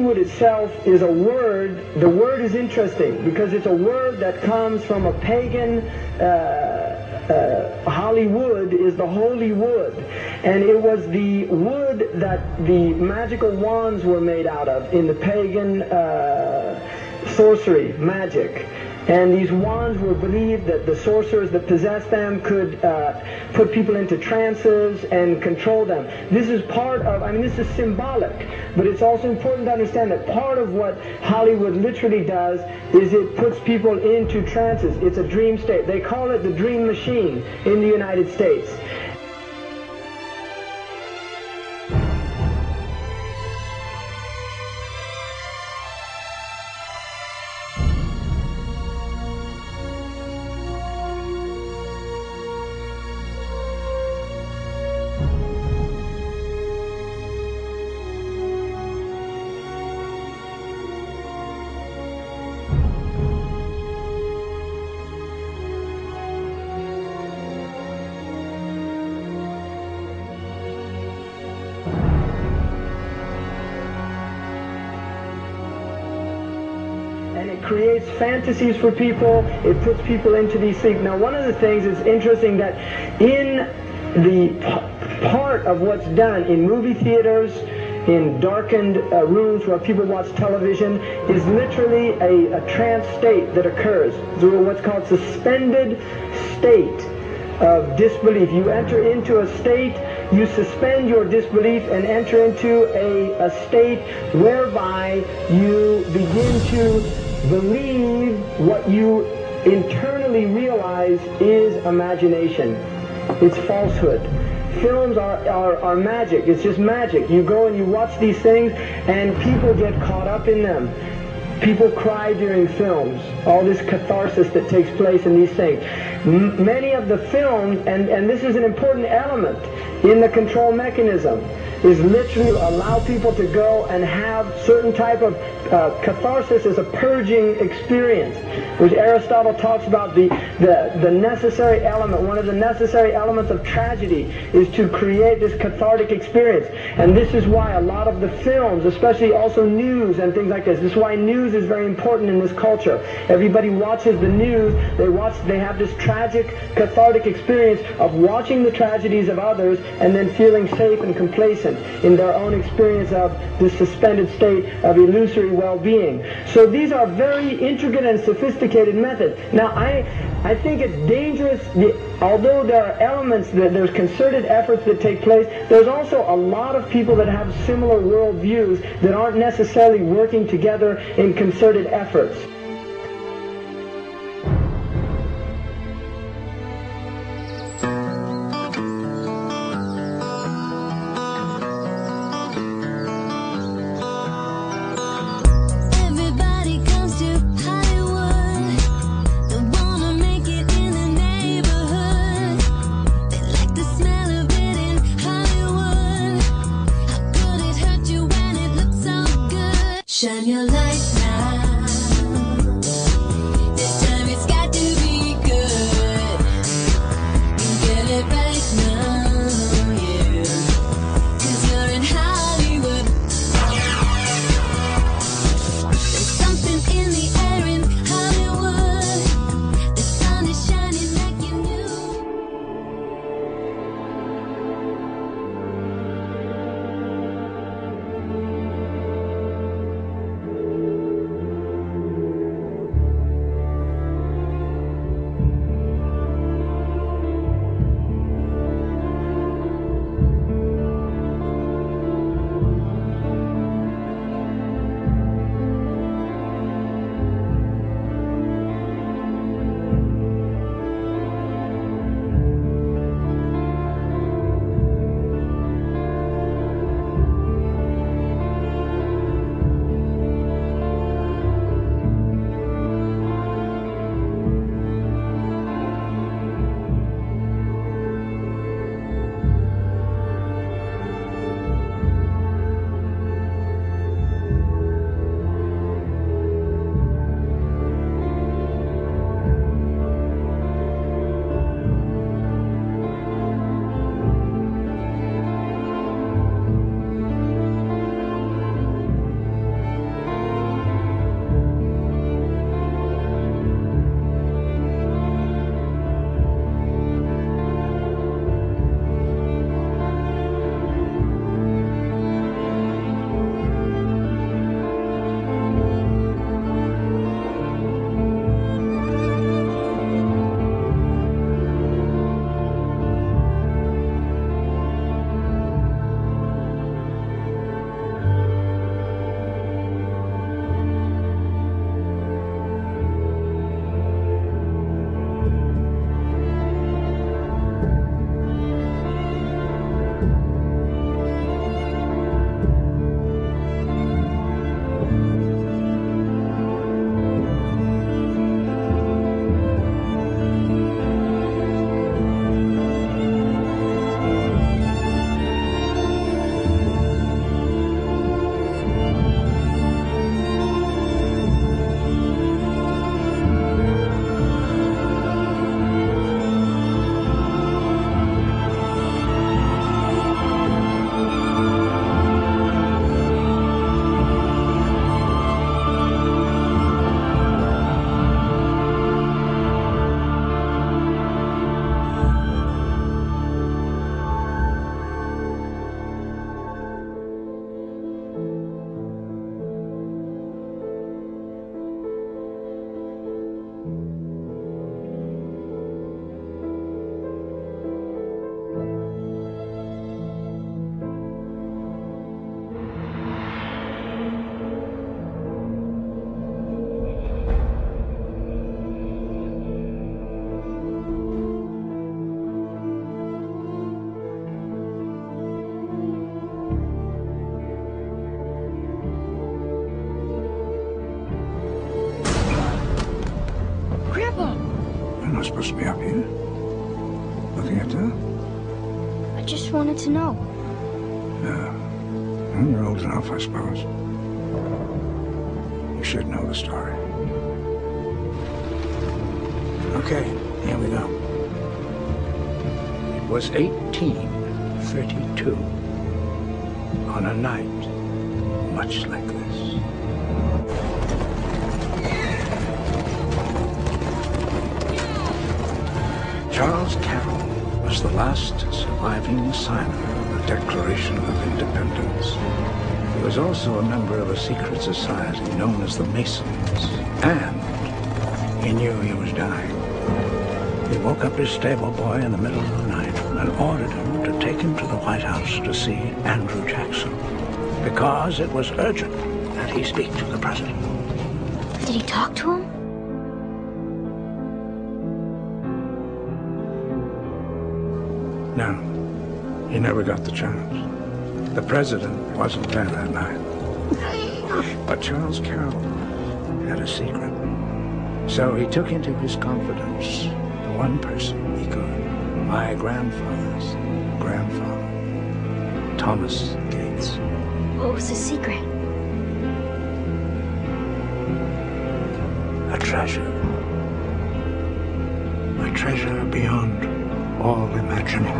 Hollywood itself is a word. The word is interesting because it's a word that comes from a pagan. Hollywood is the holy wood, and it was the wood that the magical wands were made out of in the pagan sorcery, magic. And these wands were believed that the sorcerers that possessed them could put people into trances and control them. This is part of, I mean, this is symbolic, but it's also important to understand that part of what Hollywood literally does is it puts people into trances. It's a dream state. They call it the dream machine in the United States. And it creates fantasies for people. It puts people into these things. Now, one of the things is interesting that in the part of what's done in movie theaters, in darkened rooms where people watch television, is literally a trance state that occurs. So what's called suspended state of disbelief. You enter into a state, you suspend your disbelief and enter into a state whereby you begin to believe what you internally realize is imagination. It's falsehood. Films are magic. It's just magic. You go and you watch these things and people get caught up in them. People cry during films. All this catharsis that takes place in these things. Many of the films, and this is an important element in the control mechanism, is literally allow people to go and have certain type of catharsis as a purging experience, which Aristotle talks about the necessary element. One of the necessary elements of tragedy is to create this cathartic experience. And this is why a lot of the films, especially also news and things like this is why news is very important in this culture. Everybody watches the news, they have this tragic, cathartic experience of watching the tragedies of others and then feeling safe and complacent in their own experience of this suspended state of illusory well-being. So these are very intricate and sophisticated methods. Now, I think it's dangerous, although there are elements, there's concerted efforts that take place, there's also a lot of people that have similar worldviews that aren't necessarily working together in concerted efforts. Shine your light now. This time it's got to be good. You get it right now, yeah. 'Cause you're in Hollywood. There's something in the air in Hollywood. The sun is shining like you knew. not supposed to be up here. Looking at that? I just wanted to know. Yeah. Well, you're old enough, I suppose. You should know the story. Okay, here we go. It was 1832. On a night much like this. Charles Carroll was the last surviving signer of the Declaration of Independence. He was also a member of a secret society known as the Masons, and he knew he was dying. He woke up his stable boy in the middle of the night and ordered him to take him to the White House to see Andrew Jackson, because it was urgent that he speak to the president. Did he talk to him? No, he never got the chance. The president wasn't there that night. But Charles Carroll had a secret. So he took into his confidence the one person he could, my grandfather's grandfather, Thomas Gates. What was the secret? A treasure. A treasure beyond all imagining.